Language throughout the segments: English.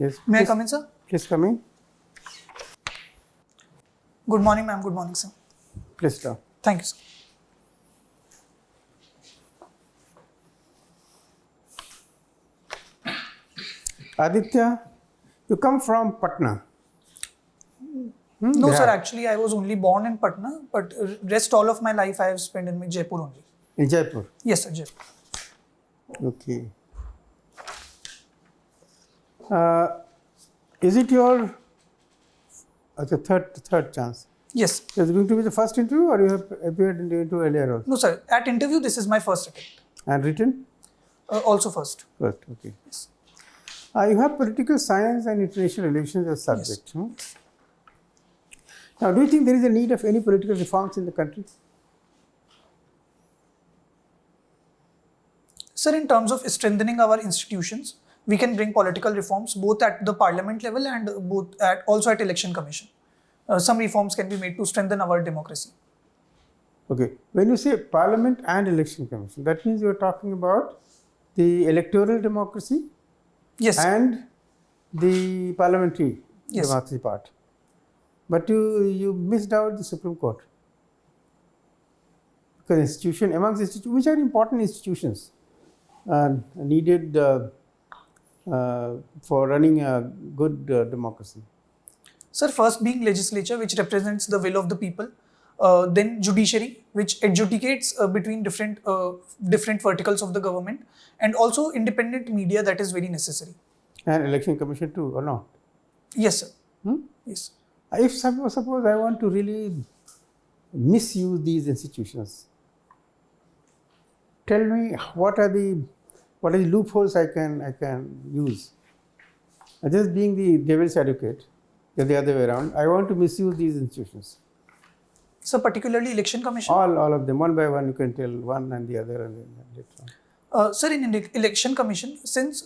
Yes. May I come in, sir? Please come in. Good morning, ma'am. Good morning, sir. Please start. Thank you, sir. Aditya, you come from Patna. No, Bihar. sir. Actually, I was only born in Patna, but rest all of my life I have spent in Jaipur only. In Jaipur. Yes, sir. Jaipur. Okay. Is it your third chance? Yes. Is it going to be the first interview, or you have appeared in the interview earlier also? No, sir. At interview, this is my first attempt. And written? Also first. First, okay. Yes. You have political science and international relations as subject. Yes. Now, do you think there is a need of any political reforms in the country? Sir, in terms of strengthening our institutions, we can bring political reforms both at the parliament level and also at election commission. Some reforms can be made to strengthen our democracy. Okay. When you say parliament and election commission, that means you are talking about the electoral democracy, yes, and the parliamentary yes, democracy part. But you missed out the Supreme Court. Because amongst institutions, which are important institutions, needed for running a good democracy. Sir, first being legislature, which represents the will of the people, then judiciary, which adjudicates between different verticals of the government, and also independent media, that is very necessary. And election commission too, or not? Yes, sir. Yes. If suppose I want to really misuse these institutions, tell me what are the loopholes I can use. Just being the devil's advocate, the other way around, I want to misuse these institutions. So particularly election commission? All of them, one by one, you can tell one and the other and then one. Sir, in election commission, since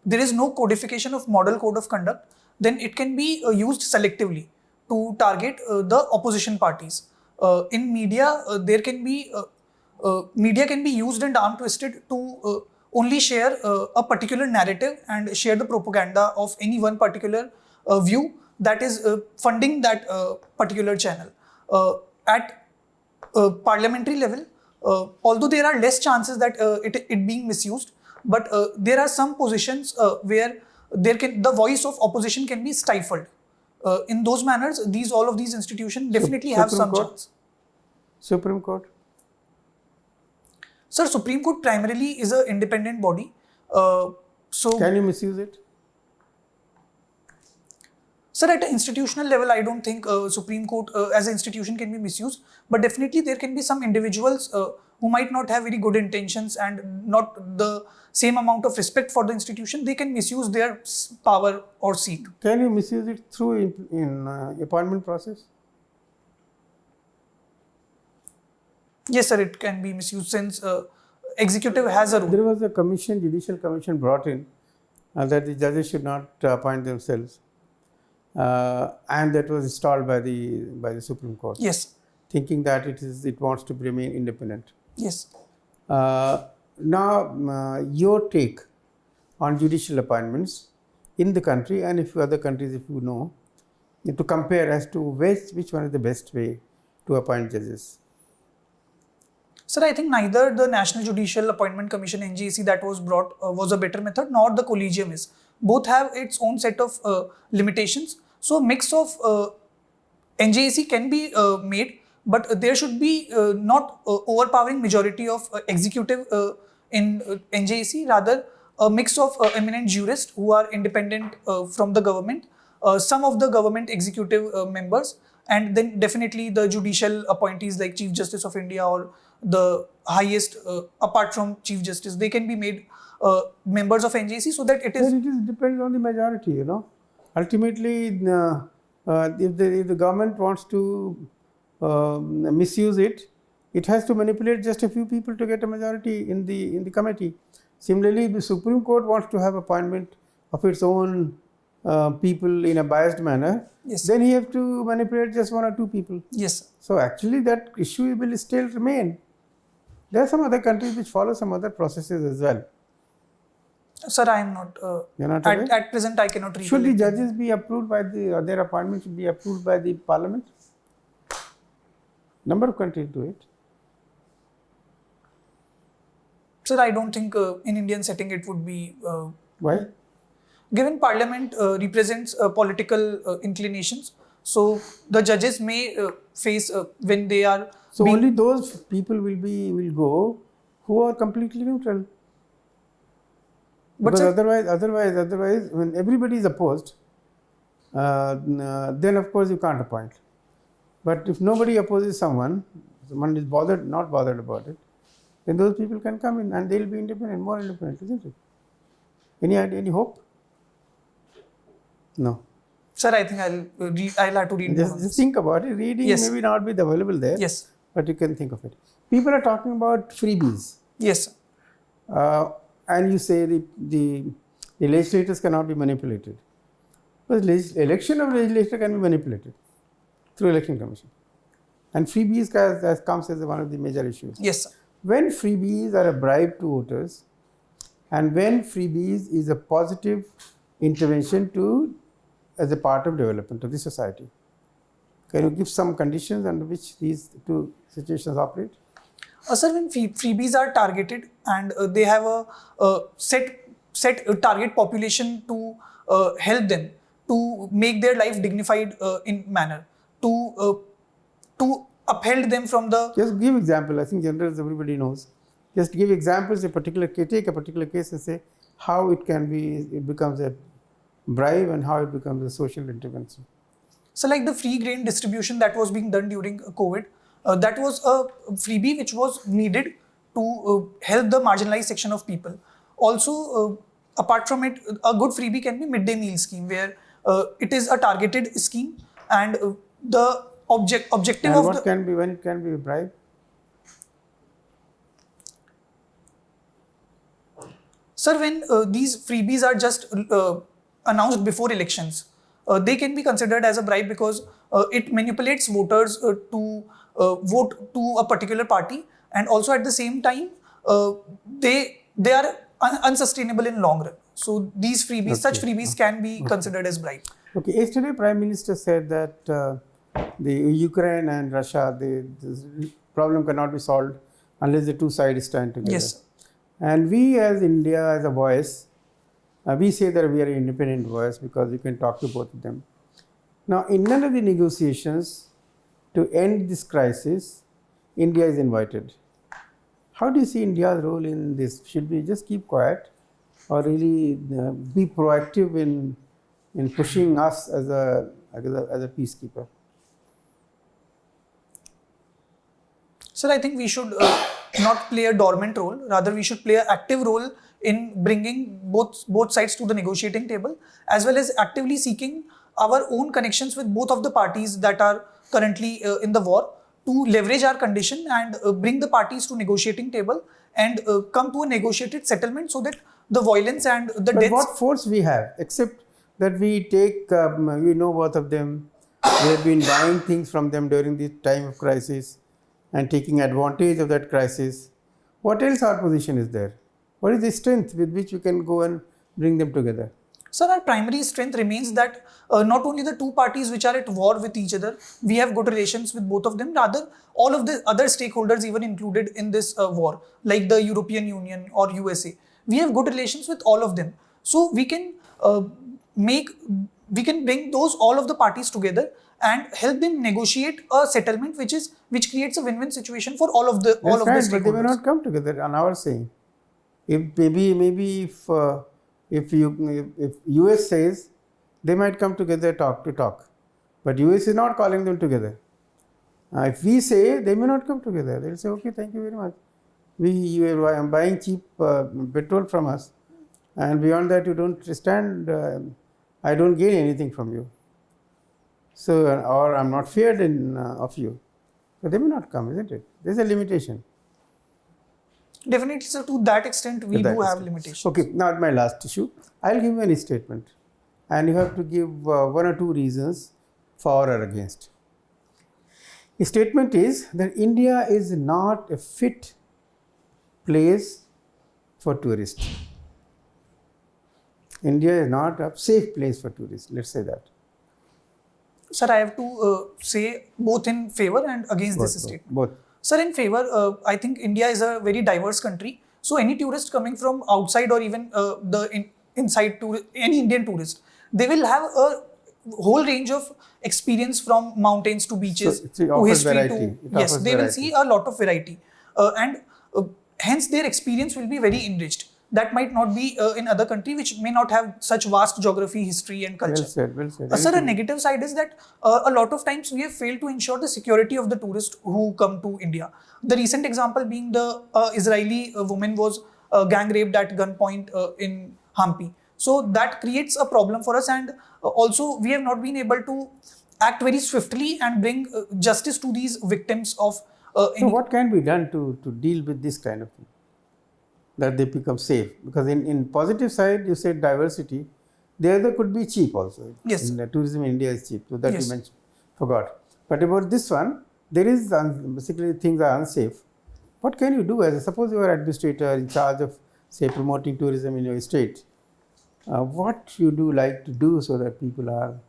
there is no codification of model code of conduct, then it can be used selectively to target the opposition parties. In media, there can be media can be used and arm twisted to only share a particular narrative and share the propaganda of any one particular view that is funding that particular channel. At parliamentary level, although there are less chances that it being misused, but there are some positions where the voice of opposition can be stifled. In those manners, all of these institutions definitely have some chance. Supreme Court? Sir, Supreme Court primarily is an independent body. So can you misuse it? Sir, at an institutional level, I don't think Supreme Court as an institution can be misused, but definitely there can be some individuals who might not have very good intentions and not the same amount of respect for the institution. They can misuse their power or seat. Can you misuse it through in appointment process? Yes, sir, it can be misused since executive has a role. There was a commission, judicial commission brought in that the judges should not appoint themselves. And that was installed by the Supreme Court. Yes. Thinking that it wants to remain independent. Yes. Now, your take on judicial appointments in the country, and if other countries, if you know, to compare as to which one is the best way to appoint judges. Sir, I think neither the National Judicial Appointment Commission (NJAC) that was brought was a better method, nor the collegium is. Both have its own set of limitations. So, mix of NJAC can be made, but there should be not overpowering majority of executive in NJAC. Rather, a mix of eminent jurists who are independent from the government, some of the government executive members, and then definitely the judicial appointees like Chief Justice of India or the highest, apart from Chief Justice, they can be made members of NJAC so that it is... Then it depends on the majority, you know. Ultimately, if the government wants to misuse it, it has to manipulate just a few people to get a majority in the committee. Similarly, if the Supreme Court wants to have appointment of its own people in a biased manner, yes, then he has to manipulate just one or two people. Yes. So actually that issue will still remain. There are some other countries which follow some other processes as well. Sir, I am not. You're not aware? At present, I cannot read. Should the judges be approved by their appointment should be approved by the parliament? Number of countries do it. Sir, I don't think in Indian setting it would be. Why? Given parliament represents political inclinations, so the judges may face when they are. So only those people will go who are completely neutral. But Because otherwise, when everybody is opposed, then of course you can't appoint. But if nobody opposes someone is not bothered about it, then those people can come in and they'll be independent, more independent, isn't it? Any idea, any hope? No. Sir, I think I'll have to read. Just think about it. Reading maybe not be available there. Yes. But you can think of it. People are talking about freebies. Yes, sir. And you say the legislators cannot be manipulated. But election of legislator can be manipulated through election commission. And freebies comes as one of the major issues. Yes, sir. When freebies are a bribe to voters and when freebies is a positive intervention as a part of development of the society. Can you give some conditions under which these two situations operate? Sir, when freebies are targeted and they have a set target population to help them to make their life dignified in manner, to uphold them from the. Just give example. I think generals everybody knows. Just give examples. Take a particular case and say how it becomes a bribe and how it becomes a social intervention. So, like the free grain distribution that was being done during COVID, that was a freebie which was needed to help the marginalized section of people. Also, apart from it, a good freebie can be midday meal scheme where it is a targeted scheme and the objective and of what can be when it can be a bribe? Sir, when these freebies are just announced before elections, they can be considered as a bribe because it manipulates voters to vote to a particular party, and also at the same time they are unsustainable in long run. So these freebies, such freebies can be considered as bribe. Okay. Yesterday, Prime Minister said that the Ukraine and Russia, this problem cannot be solved unless the two sides stand together. Yes. And we as India, as a voice, we say that we are an independent voice because we can talk to both of them. Now, in none of the negotiations to end this crisis, India is invited. How do you see India's role in this? Should we just keep quiet or really be proactive in pushing us as a peacekeeper? Sir, I think we should not play a dormant role. Rather, we should play an active role in bringing both sides to the negotiating table, as well as actively seeking our own connections with both of the parties that are currently in the war to leverage our condition and bring the parties to negotiating table and come to a negotiated settlement so that the violence and the But deaths. what force we have, except that we take, we know both of them, we have been buying things from them during the time of crisis and taking advantage of that crisis. What else our position is there? What is the strength with which we can go and bring them together? Sir, our primary strength remains that not only the two parties which are at war with each other, we have good relations with both of them, rather all of the other stakeholders even included in this war, like the European Union or USA. We have good relations with all of them. So we can bring all of the parties together and help them negotiate a settlement which creates a win-win situation for all of the stakeholders. But they may not come together on our saying. If US says, they might come together to talk. But US is not calling them together. If we say, they may not come together. They'll say, okay, thank you very much. You are buying cheap petrol from us, and beyond that you don't stand, I don't gain anything from you. So, or I'm not feared of you. So they may not come, isn't it? There's a limitation. Definitely, sir, to that extent, we do have limitations. Okay, now my last issue. I'll give you a statement and you have to give one or two reasons for or against. The statement is that India is not a fit place for tourists. India is not a safe place for tourists. Let's say that. Sir, I have to say both in favor and against this statement. Both. Sir, in favor, I think India is a very diverse country. So any tourist coming from outside or even inside any Indian tourist, they will have a whole range of experience from mountains to beaches So it to offers history variety. to yes, they will variety. see a lot of variety, and hence their experience will be very enriched. That might not be in other country which may not have such vast geography, history, and culture. Well said. Well said. Sir, a negative side is that a lot of times we have failed to ensure the security of the tourists who come to India. The recent example being the Israeli woman was gang raped at gunpoint in Hampi. So that creates a problem for us, and also we have not been able to act very swiftly and bring justice to these victims of. So what can be done to deal with this kind of thing? That they become safe, because in positive side you said diversity, the other could be cheap also. Yes. Tourism in India is cheap, so that Yes. you mentioned, forgot. But about this one, there is basically things are unsafe. What can you do as suppose you are administrator in charge of say promoting tourism in your state? What you do like to do so that people are.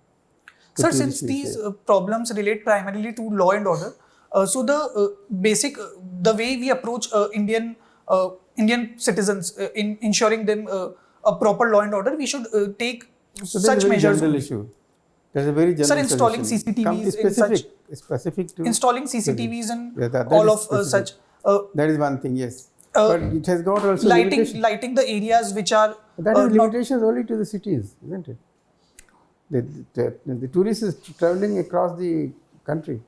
Sir, since these problems relate primarily to law and order, so the basic the way we approach Indian citizens in ensuring them a proper law and order, we should take such measures. General issue. There's a very general. Sir, installing solution. CCTVs specific to installing CCTVs and that all of specific. such. That is one thing, yes. But it has got also lighting the areas which are. That is limitations only to the cities, isn't it? The tourist is traveling across the country,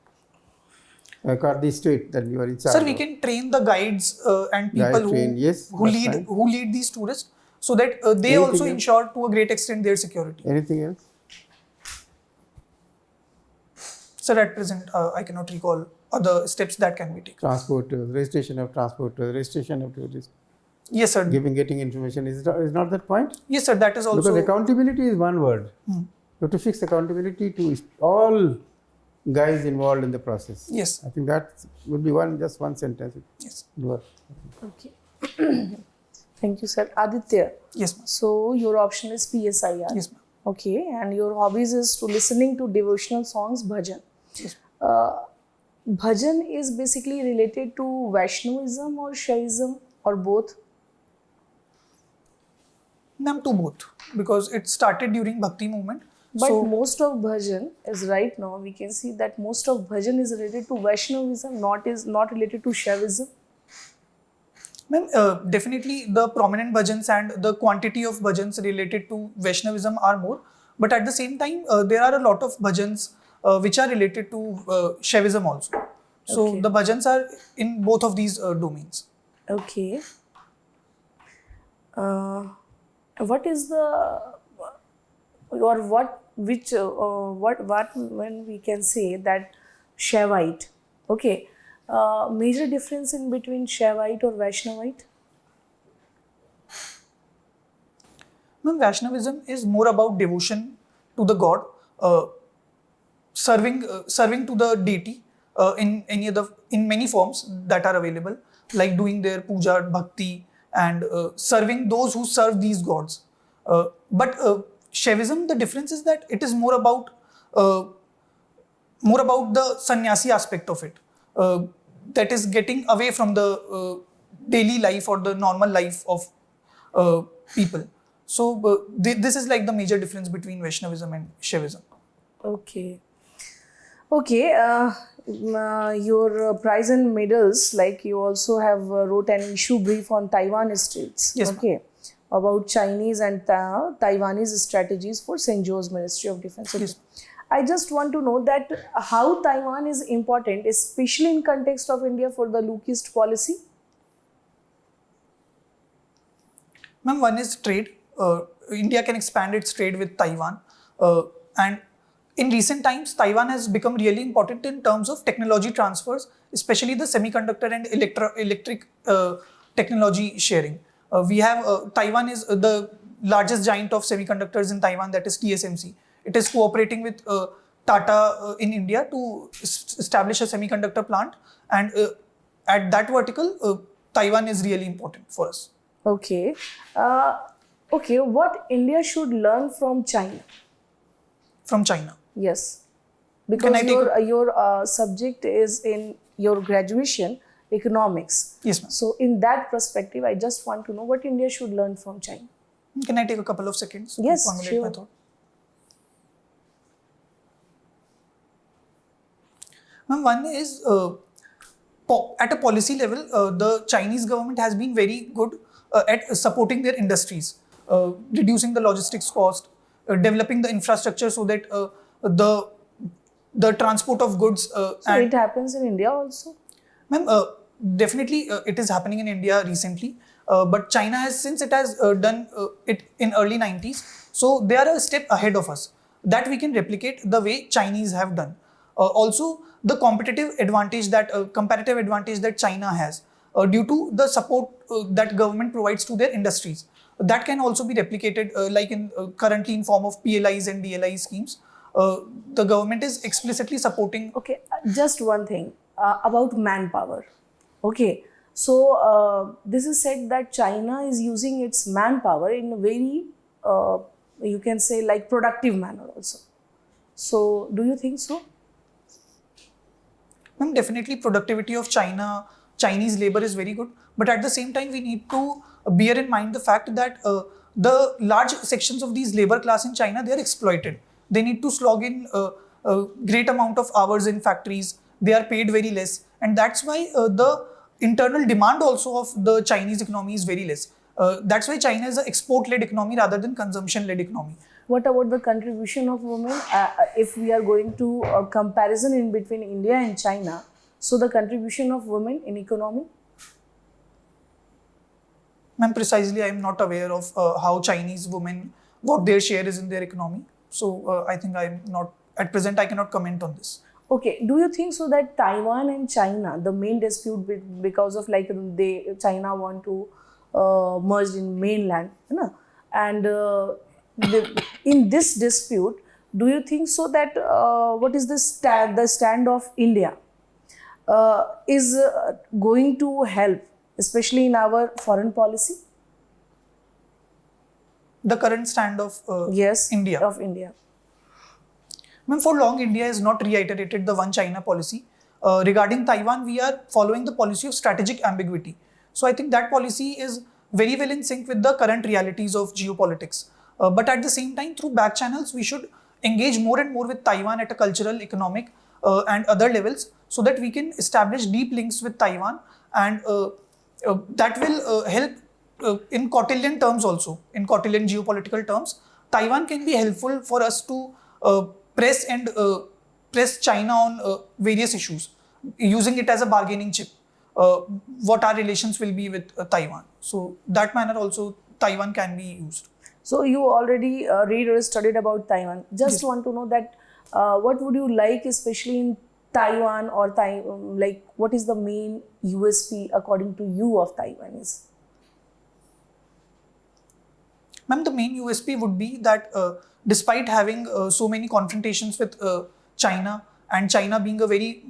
across the state that you are in charge. Sir, we can train the guides and people who lead these tourists so that they also ensure to a great extent their security. Anything else? Sir, at present, I cannot recall other steps that can be taken. Transporters, registration of transporters, registration of tourists. Yes, sir. Getting information is not that point? Yes, sir. That is also. Because accountability is one word. You have to fix accountability to all guys involved in the process. Yes. I think that would be just one sentence. Yes. Okay. Thank you, sir. Aditya. Yes, ma'am. So your option is PSIR. Yes, ma'am. Okay, and your hobbies is to listening to devotional songs, bhajan. Yes. Bhajan is basically related to Vaishnavism or Shaivism or both? Ma'am, to both, because it started during Bhakti movement. But so, most of bhajan is right now we can see that most of bhajan is related to Vaishnavism, not related to Shaivism. ma'am, definitely the prominent bhajans and the quantity of bhajans related to Vaishnavism are more. But at the same time, there are a lot of bhajans which are related to Shaivism also. So Okay. the bhajans are in both of these domains. Okay. What is the or what which what when we can say that Shaivite? Okay. Major difference in between Shaivite or Vaishnavite? Ma'am, Vaishnavism is more about devotion to the god, serving to the deity in many forms that are available, like doing their puja, bhakti, and serving those who serve these gods. But Shaivism, the difference is that it is more about the sannyasi aspect of it. That is getting away from the daily life or the normal life of people. So this is like the major difference between Vaishnavism and Shaivism. Okay. Okay. Your prize and medals, like you also have wrote an issue brief on Taiwan states. Yes, okay. About Chinese and Taiwanese strategies for St. Joe's Ministry of Defense. Okay. Yes. I just want to know that how Taiwan is important, especially in context of India for the Lookist policy. Ma'am, one is trade. India can expand its trade with Taiwan. And in recent times, Taiwan has become really important in terms of technology transfers, especially the semiconductor and electric technology sharing. We have Taiwan is the largest giant of semiconductors in Taiwan, that is TSMC. It is cooperating with Tata in India to establish a semiconductor plant, and at that vertical, Taiwan is really important for us. Okay. Okay, what India should learn from China? from China. Yes, Can because I take your subject is in your graduation economics. Yes, ma'am. So in that perspective, I just want to know what India should learn from China. Can I take a couple of seconds Yes, to formulate sure. my thought? Ma'am, one is at a policy level, the Chinese government has been very good at supporting their industries, reducing the logistics cost, developing the infrastructure so that the the transport of goods So and it happens in India also. Ma'am, definitely it is happening in India recently, but China has since it has done it in early 90s, so they are a step ahead of us that we can replicate the way Chinese have done. Also, the comparative advantage that China has due to the support that government provides to their industries, that can also be replicated like in currently in form of PLIs and DLI schemes. The government is explicitly supporting. Okay, just one thing about manpower. Okay, so this is said that China is using its manpower in a very, you can say, like productive manner also. So, do you think so? Ma'am, definitely productivity of Chinese labor is very good, but at the same time we need to bear in mind the fact that the large sections of these labor class in China, they are exploited. They need to slog in a great amount of hours in factories. They are paid very less, and that's why the internal demand also of the Chinese economy is very less. That's why China is an export-led economy rather than consumption-led economy. What about the contribution of women? If we are going to a comparison in between India and China, so the contribution of women in economy? Ma'am, precisely, I am not aware of how Chinese women, what their share is in their economy. So I think I am not, at present, I cannot comment on this. Okay, do you think so that Taiwan and China, the main dispute because of like China want to merge in mainland, you know, and in this dispute, do you think so that what is the stand of India is going to help, especially in our foreign policy? The current stand of Yes, India. of India. Ma'am, for long, India has not reiterated the One China policy. Regarding Taiwan, we are following the policy of strategic ambiguity. So I think that policy is very well in sync with the current realities of geopolitics. But at the same time, through back channels, we should engage more and more with Taiwan at a cultural, economic, and other levels so that we can establish deep links with Taiwan, and that will help in quotidian terms also, in quotidian geopolitical terms. Taiwan can be helpful for us to press China on various issues, using it as a bargaining chip. What our relations will be with Taiwan. So that manner also Taiwan can be used. So you already read or studied about Taiwan. Just Yes. want to know that what would you like, especially in Taiwan or like what is the main USP according to you of Taiwan is? Ma'am, the main USP would be that despite having so many confrontations with China, and China being a very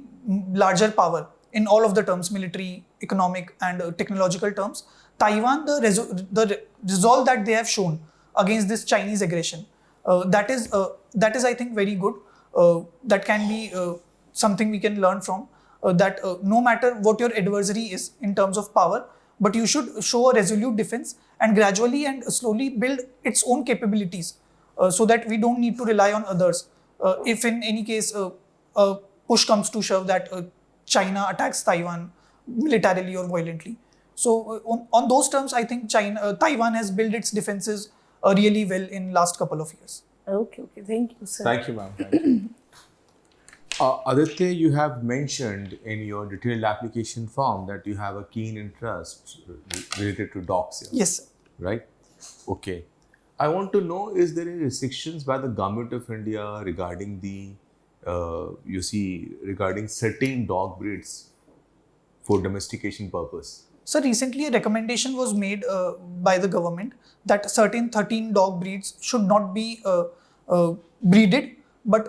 larger power in all of the terms, military, economic, and technological terms, Taiwan, the resolve that they have shown against this Chinese aggression, that is I think very good. That can be something we can learn from. That no matter what your adversary is in terms of power, but you should show a resolute defense and gradually and slowly build its own capabilities, so that we don't need to rely on others. If in any case push comes to shove that China attacks Taiwan militarily or violently. So on those terms, I think Taiwan has built its defenses really well in last couple of years. Okay, thank you, sir. Thank you, ma'am. Thank you. Aditya, you have mentioned in your detailed application form that you have a keen interest related to dogs here. Yes, sir. Right? Okay. I want to know, is there any restrictions by the government of India regarding regarding certain dog breeds for domestication purpose? So recently a recommendation was made by the government that certain 13 dog breeds should not be breeded, but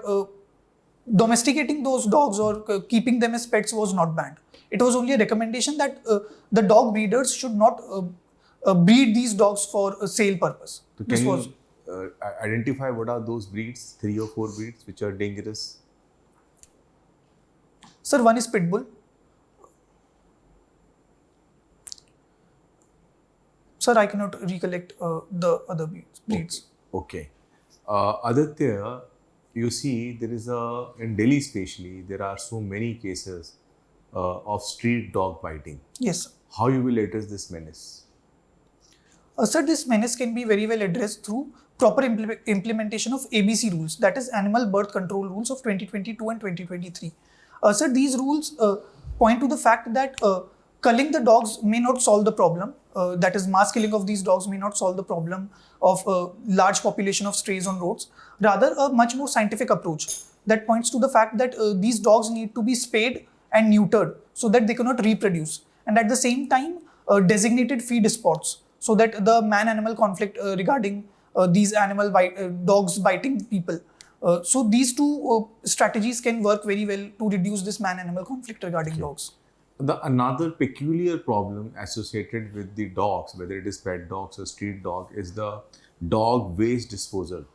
domesticating those dogs or keeping them as pets was not banned. It was only a recommendation that the dog breeders should not breed these dogs for a sale purpose. So This can was. you identify what are those breeds, 3 or 4 breeds which are dangerous? Sir, one is pit bull. Sir, I cannot recollect the other breeds. Okay. Aditya, you see, there is in Delhi especially, there are so many cases of street dog biting. Yes, sir. How you will address this menace? Sir, this menace can be very well addressed through proper implementation of ABC rules, that is Animal Birth Control Rules of 2022 and 2023. Sir, these rules point to the fact that culling the dogs may not solve the problem, that is mass killing of these dogs may not solve the problem of large population of strays on roads. Rather, a much more scientific approach that points to the fact that these dogs need to be spayed and neutered so that they cannot reproduce, and at the same time designated feed spots so that the man-animal conflict regarding these dogs biting people. So these two strategies can work very well to reduce this man-animal conflict regarding dogs. Another peculiar problem associated with the dogs, whether it is pet dogs or street dog, is the dog waste disposal.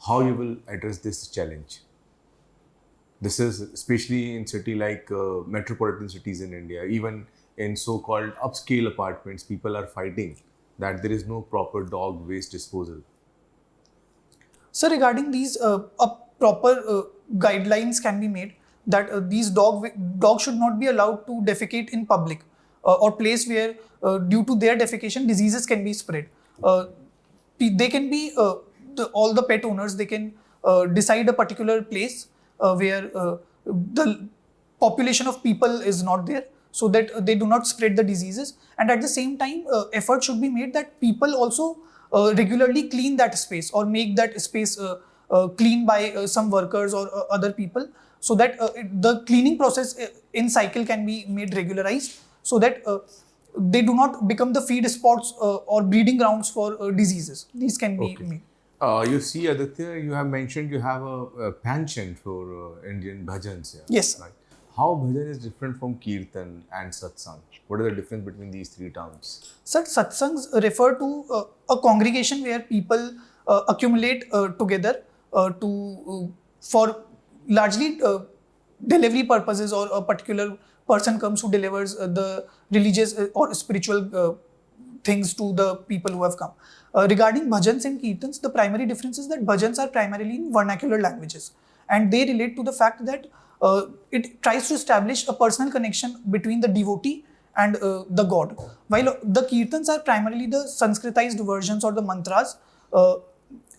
How you will address this challenge? This is especially in city like metropolitan cities in India, even in so-called upscale apartments, people are fighting that there is no proper dog waste disposal. So regarding these, proper guidelines can be made that these dogs should not be allowed to defecate in public or place where due to their defecation diseases can be spread. They can be all the pet owners, they can decide a particular place where the population of people is not there, so that they do not spread the diseases, and at the same time effort should be made that people also regularly clean that space or make that space clean by some workers or other people, so that the cleaning process in cycle can be made regularized, so that they do not become the feed spots or breeding grounds for diseases. These can be made. You see, Aditya, you have mentioned you have a penchant for Indian bhajans. Yeah? Yes. Right. How bhajan is different from kirtan and satsang? What is the difference between these 3 terms? Sir, satsangs refer to a congregation where people accumulate together for largely delivery purposes, or a particular person comes who delivers the religious or spiritual things to the people who have come. Regarding bhajans and kirtans, the primary difference is that bhajans are primarily in vernacular languages, and they relate to the fact that it tries to establish a personal connection between the devotee and the god, while the kirtans are primarily the Sanskritized versions or the mantras,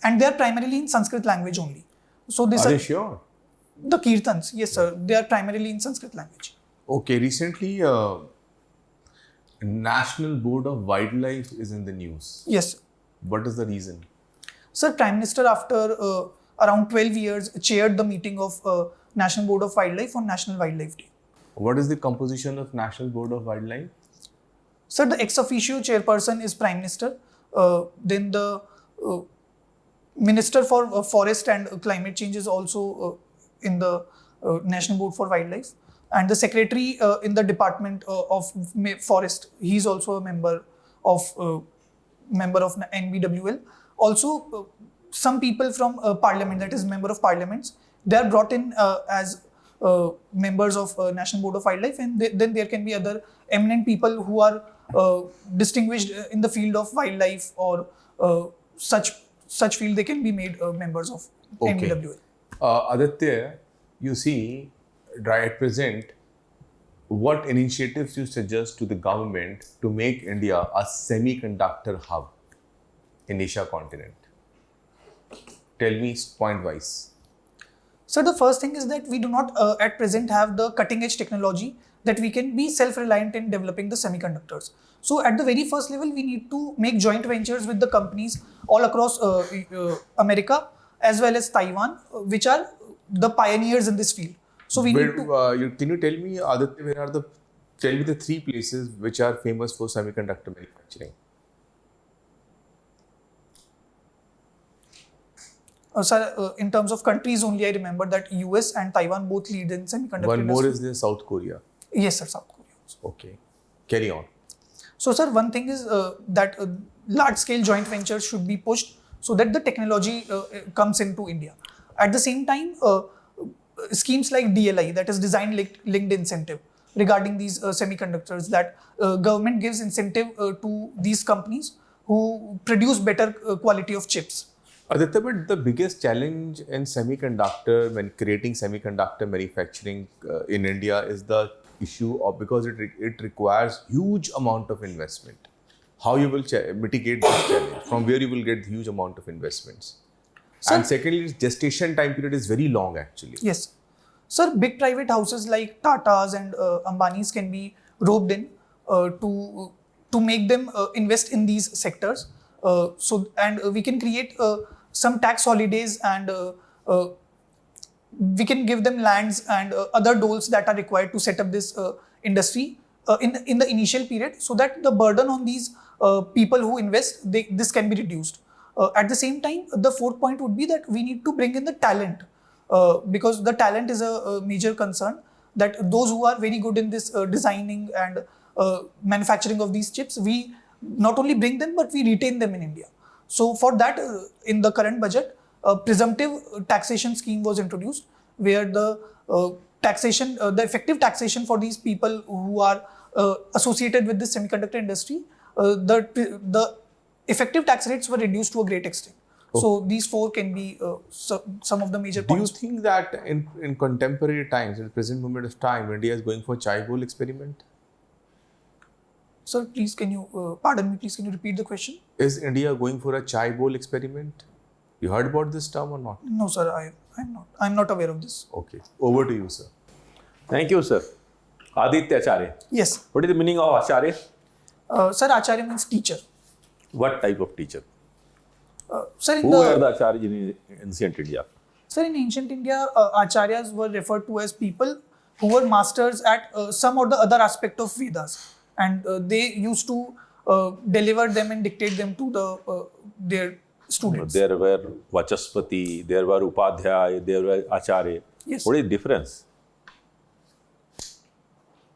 and they are primarily in Sanskrit language only. So this Are you sure? The kirtans, yes sir, they are primarily in Sanskrit language. Okay, recently National Board of Wildlife is in the news. Yes sir. What is the reason? Sir, Prime Minister after around 12 years chaired the meeting of National Board of Wildlife on National Wildlife Day. What is the composition of National Board of Wildlife? Sir, the ex officio chairperson is Prime Minister. Then the Minister for Forest and Climate Change is also in the National Board for Wildlife. And the Secretary in the Department of Forest, he is also a member of NBWL. Also, some people from Parliament, that is Member of Parliaments, they are brought in as members of National Board of Wildlife, and then there can be other eminent people who are distinguished in the field of wildlife or such field. They can be made members of NBWL. Aditya, you see, at present, what initiatives you suggest to the government to make India a semiconductor hub in Asia continent? Tell me point-wise. So the first thing is that we do not at present have the cutting edge technology that we can be self-reliant in developing the semiconductors. So at the very first level, we need to make joint ventures with the companies all across America as well as Taiwan, which are the pioneers in this field. So we need to... Can you tell me, Aditya, tell me the 3 places which are famous for semiconductor manufacturing? Sir, in terms of countries only, I remember that US and Taiwan both lead in semiconductor One more industry. is there South Korea. Yes, sir, South Korea also. Okay. Carry on. So, sir, one thing is that large-scale joint ventures should be pushed so that the technology comes into India. At the same time, schemes like DLI, that is Design Linked Incentive, regarding these semiconductors, that government gives incentive to these companies who produce better quality of chips. Aditya, but the biggest challenge in semiconductor, when creating semiconductor manufacturing in India, is the issue of, because it requires huge amount of investment. How you will mitigate this challenge? From where you will get huge amount of investments? Sir, and secondly, gestation time period is very long actually. Yes. Sir, big private houses like Tata's and Ambani's can be roped in to make them invest in these sectors. We can create some tax holidays, and we can give them lands and other doles that are required to set up this industry in the initial period, so that the burden on these people who invest, this can be reduced. At the same time, the fourth point would be that we need to bring in the talent, because the talent is a major concern, that those who are very good in this designing and manufacturing of these chips, we not only bring them but we retain them in India. So for that, in the current budget, a presumptive taxation scheme was introduced, where the effective taxation for these people who are associated with the semiconductor industry, the effective tax rates were reduced to a great extent. So these four can be some of the major points. Do you think that in contemporary times, in the present moment of time, India is going for chai bowl experiment? Sir, please can you, pardon me, please can you repeat the question? Is India going for a chai bowl experiment? You heard about this term or not? No, sir, I'm not aware of this. Okay, over to you, sir. Thank you, sir. Aditya Acharya. Yes. What is the meaning of Acharya? Sir, Acharya means teacher. What type of teacher? Sir, Who were the Acharyas in ancient India? Sir, in ancient India, Acharyas were referred to as people who were masters at some or the other aspect of Vedas. And they used to deliver them and dictate them to their students. There were Vachaspati, there were Upadhyay, there were Acharya. Yes. What is the difference?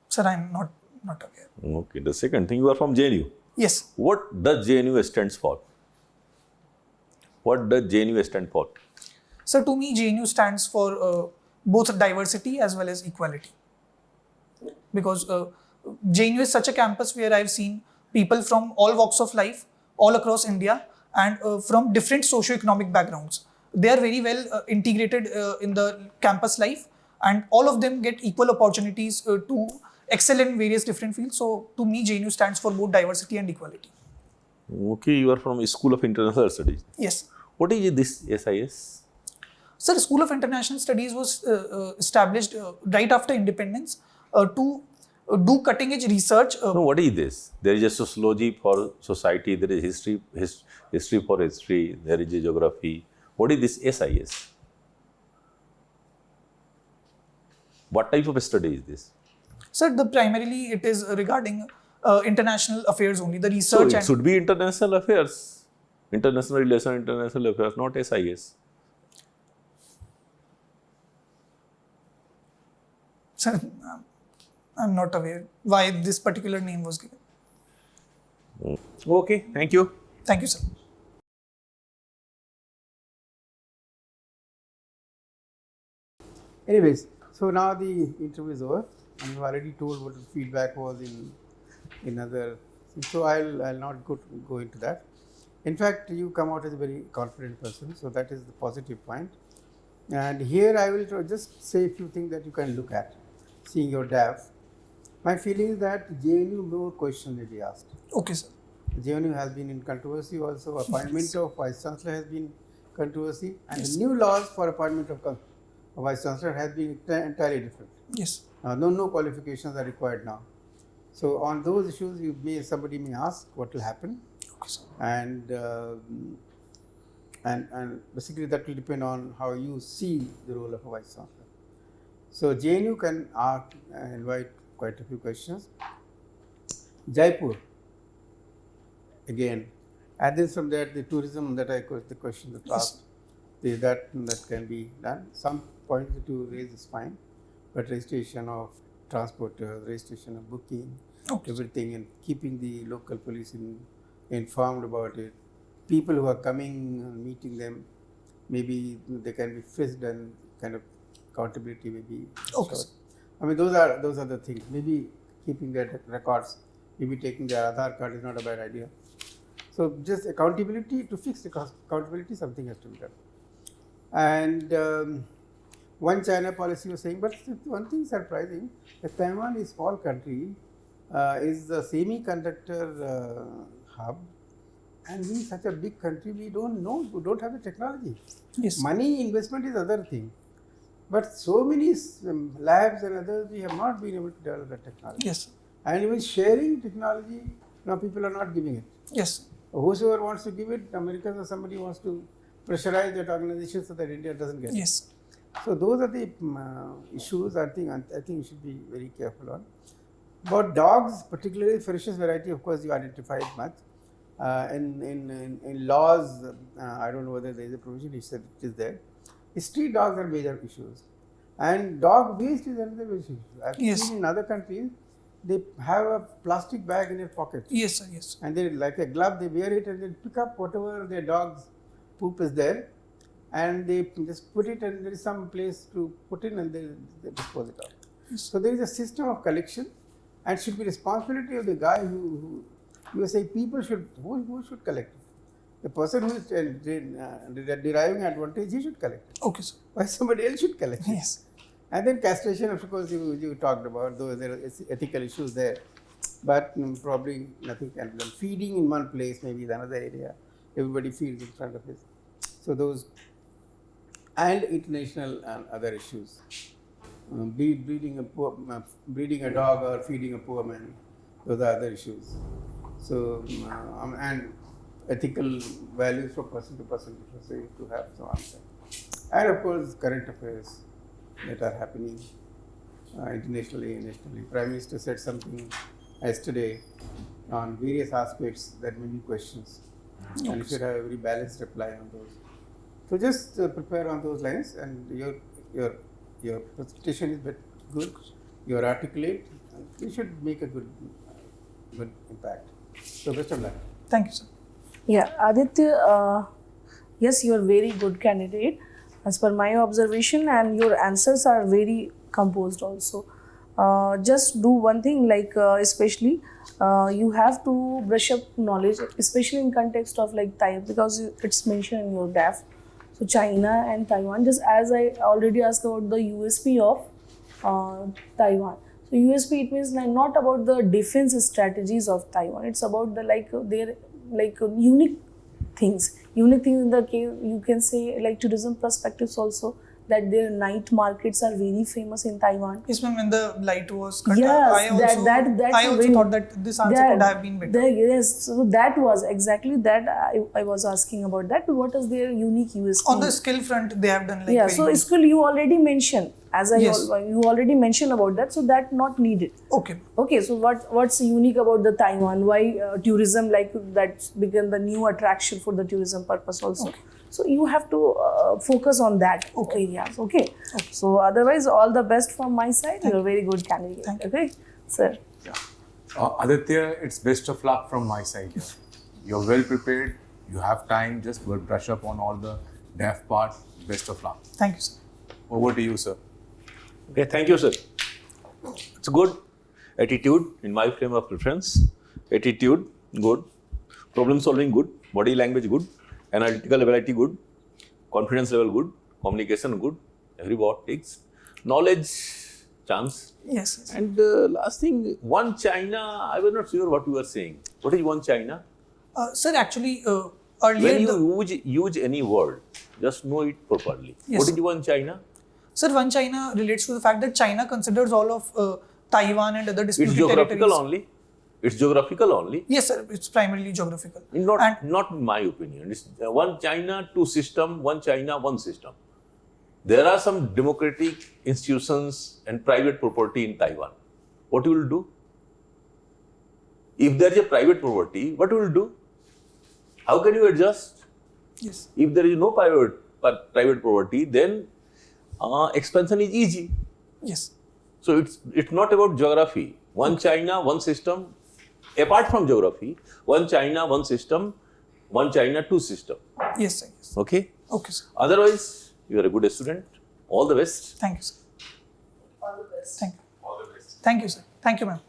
Sir, I'm not aware. Okay. The second thing, you are from JNU. Yes. What does JNU stands for? What does JNU stand for? Sir, to me, JNU stands for both diversity as well as equality. Because JNU is such a campus where I've seen people from all walks of life, all across India, and from different socio-economic backgrounds. They are very well integrated in the campus life, and all of them get equal opportunities to excel in various different fields. So, to me, JNU stands for both diversity and equality. Okay, you are from School of International Studies. Yes. What is this SIS? Sir, School of International Studies was established right after independence to do cutting-edge research. No, what is this? There is a sociology for society, there is history for history, there is a geography. What is this SIS? What type of study is this? Sir, primarily it is regarding international affairs only, the So research. it should be international affairs, international relations, international affairs, not SIS. Sir, I'm not aware why this particular name was given. Okay, thank you. Thank you, sir. Anyways, so now the interview is over, and you've already told what the feedback was in other. So I'll not go into that. In fact, you come out as a very confident person, so that is the positive point. And here I will just say a few things that you can look at, seeing your DAF. My feeling is that JNU more questions will be asked. Okay, sir. JNU has been in controversy also. Appointment of Vice Chancellor has been controversy, and the new laws for appointment of Vice Chancellor has been entirely different. Yes. No qualifications are required now. So on those issues, somebody may ask what will happen, Okay, sir. and basically that will depend on how you see the role of a Vice Chancellor. So JNU can invite quite a few questions. Jaipur, again, and then from there the tourism that the question that asked, that can be done. Some points to raise is fine, but registration of transporters, registration of booking, Okay. everything, and keeping the local police informed about it. People who are coming, meeting them, maybe they can be frisked and kind of accountability may be Okay, short. sir. I mean, those are the things. Maybe keeping their records, maybe taking their Aadhaar card is not a bad idea. So just accountability, to fix the accountability, something has to be done. And one China policy was saying, but one thing surprising, that Taiwan is a small country, is the semiconductor hub, and we such a big country, we don't have the technology. Yes. Money investment is other thing, but so many labs and others, we have not been able to develop the technology. Yes. And even sharing technology, now people are not giving it. Yes. Whosoever wants to give it, Americans or somebody wants to pressurize that organization so that India doesn't get it. Yes. So those are the issues I think you should be very careful on. About dogs, particularly ferocious variety, of course you identified much. In laws, I don't know whether there is a provision, he said it is there. Street dogs are major issues. And dog waste is another major issue. I've Yes. seen in other countries, they have a plastic bag in their pocket. Yes, sir. Yes. And they, like a glove, they wear it and they pick up whatever their dog's poop is there, and they just put it, and there is some place to put in, and they dispose it off. So there is a system of collection, and should be responsibility of the guy who you say people should, who should collect it. The person who is deriving advantage, he should collect it. Okay, sir. Why somebody else should collect it? Yes. And then castration, of course, you talked about, though there are ethical issues there, but probably nothing can be done. Feeding in one place, maybe is another area. Everybody feeds in front of it. So those, and international and other issues. Breeding a dog or feeding a poor man, those are other issues. So, and ethical values from person to person, so you have to have some answer. And of course, current affairs that are happening internationally and nationally. Prime Minister said something yesterday on various aspects that may be questions, and you should have a very balanced reply on those. So just prepare on those lines, and your presentation is good. You are articulate. You should make a good impact. So best of luck. Thank you, sir. Yeah, Aditya, yes, you are very good candidate as per my observation, and your answers are very composed also. Just do one thing, like especially you have to brush up knowledge, especially in context of like Taiwan, because it's mentioned in your DAF. So China and Taiwan, just as I already asked about the USP of Taiwan. So USP, it means like not about the defense strategies of Taiwan. It's about the their unique things. Unique things in the case, you can say like tourism perspectives also, that their night markets are very famous in Taiwan. Yes, ma'am. When the light was cut, Yes, I also very, thought that this answer could have been better. Yes, so that was exactly that I was asking about that. What is their unique USP? On the skill front, they have done like yeah, very so good. skill you already mentioned, as Yes. you already mentioned about that, so that not needed. Okay. Okay, so what's unique about the Taiwan? Why tourism, like that's become the new attraction for the tourism purpose also. Okay. So you have to focus on that areas. Okay. So otherwise, all the best from my side. You're a very good candidate. Thank you. Okay, sir. Aditya, it's best of luck from my side here. You're well prepared. You have time. Just brush up on all the DAF part. Best of luck. Thank you, sir. Over to you, sir. Okay, thank you, sir. It's good. Attitude, in my frame of reference. Attitude, good. Problem solving, good. Body language, good. Analytical ability, good. Confidence level, good. Communication, good. Everybody's knowledge, chance. Yes. And last thing, one China, I was not sure what you were saying. What is one China? Sir, actually, earlier... When you use any word, just know it properly. Yes, What is sir. one China? Sir, one China relates to the fact that China considers all of Taiwan and other It's disputed geographical territories. only. It's geographical only. Yes, sir. It's primarily geographical. Not in my opinion. It's one China, two system, one China, one system. There are some democratic institutions and private property in Taiwan. What you will do? If there is a private property, what you will do? How can you adjust? Yes. If there is no private property, then expansion is easy. Yes. So it's not about geography. One China, one system. Apart from geography, one China, one system, one China, two system. Yes, sir. Yes. Okay? Okay, sir. Otherwise, you are a good student. All the best. Thank you, sir. All the best. Thank you. All the best. Thank you, sir. Thank you, ma'am.